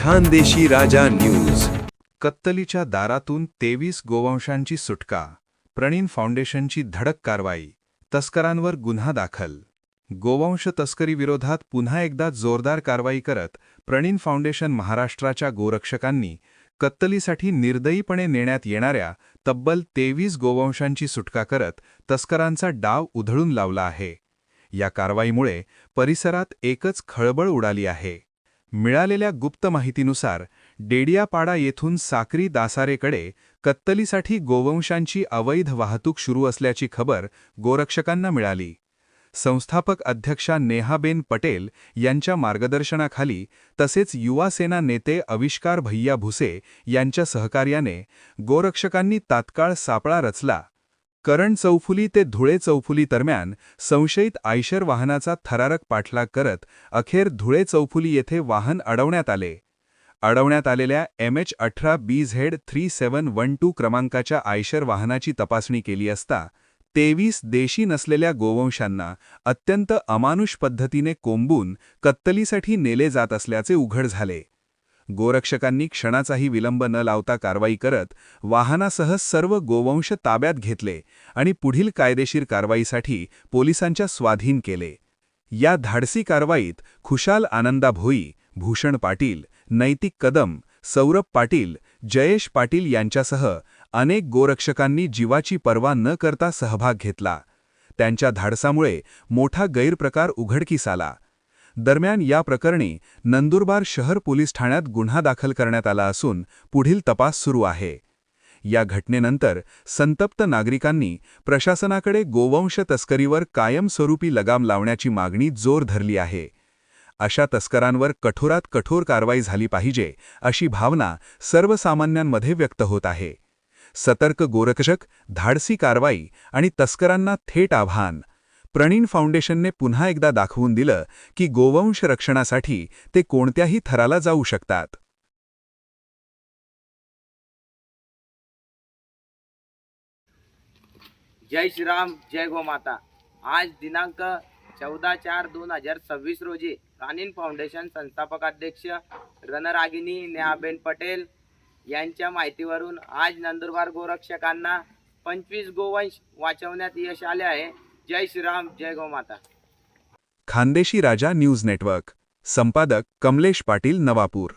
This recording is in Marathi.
खानदेशी राजा न्यूज. कत्तलीच्या दारातून 23 गोवंशांची सुटका. प्रणीन फाउंडेशनची धडक कारवाई. तस्करांवर गुन्हा दाखल. गोवंश तस्करी विरोधात पुन्हा एकदा जोरदार कारवाई करत प्रणीन फाउंडेशन महाराष्ट्राच्या गोरक्षकांनी कत्तलीसाठी निर्दयीपणे नेण्यात येणाऱ्या तब्बल 23 गोवंशांची सुटका करत तस्करांचा डाव उधळून लावला आहे. या कारवाईमुळे परिसरात एकच खळबळ उडाली आहे. मिळालेल्या गुप्त माहितीनुसार डेडियापाडा येथून साक्री दासारेकडे कत्तलीसाठी गोवंशांची अवैध वाहतूक सुरू असल्याची खबर गोरक्षकांना मिळाली. संस्थापक अध्यक्षा नेहाबेन पटेल यांच्या मार्गदर्शनाखाली तसेच युवा सेना नेते आविष्कार भैया भुसे यांच्या सहकार्याने गोरक्षकांनी तात्काळ सापळा रचला. करण चौफुली ते धुळे चौफुली दरम्यान संशयित आयशर वाहनाचा थरारक पाठलाग करत अखेर धुळे चौफुली येथे वाहन अडवण्यात आले. अडवण्यात आलेल्या MH18BZ3712 क्रमांकाच्या आयशर वाहनाची तपासणी केली असता 23 देशी नसलेल्या गोवंशांना अत्यंत अमानुष पद्धतीने कोंबून कत्तलीसाठी नेले जात असल्याचे उघड झाले. गोरक्षकांनी क्षणाचाही विलंब न लावता कारवाई करत वाहनासह सर्व गोवंश ताब्यात घेतले आणि पुढील कायदेशीर कारवाईसाठी पोलिसांच्या स्वाधीन केले. या धाडसी कारवाईत खुशाल आनंदा भोई, भूषण पाटील, नैतिक कदम, सौरभ पाटील, जयेश पाटील यांच्यासह अनेक गोरक्षकांनी जीवाची पर्वा न करता सहभाग घेतला. त्यांच्या धाडसामुळे मोठा गैरप्रकार उघडकीस आला. दरम्यान या प्रकरणी नंदुरबार शहर पोलीस ठाण्यात गुन्हा दाखल करण्यात आला असून पुढील तपास सुरू आहे. या घटनेनंतर संतप्त नागरिकांनी प्रशासनाकडे गोवंश तस्करीवर कायमस्वरूपी लगाम लावण्याची मागणी जोर धरली आहे. अशा तस्करांवर कठोरात कठोर कारवाई झाली पाहिजे अशी भावना सर्वसामान्यांमध्ये व्यक्त होत आहे. सतर्क गोरक्षक, धाडसी कारवाई आणि तस्करांना थेट आव्हान. प्रणीन फाउंडेशनने पुन्हा एकदा दाखवून दिलं की गोवंश रक्षणासाठी ते कोणत्याही थराला जाऊ शकतात. जय श्रीराम, जय गोमाता. आज दिनांक 14/4/2026 रोजी प्रणीन फाउंडेशन संस्थापक अध्यक्ष रणरागिनी नेहाबेन पटेल यांच्या माहितीवरून आज नंदुरबार गोरक्षकांना 25 गोवंश वाचवण्यात यश आले आहे. जय श्रीराम, जय गोमाता. खानदेशी राजा न्यूज नेटवर्क. संपादक कमलेश पाटील, नवापूर.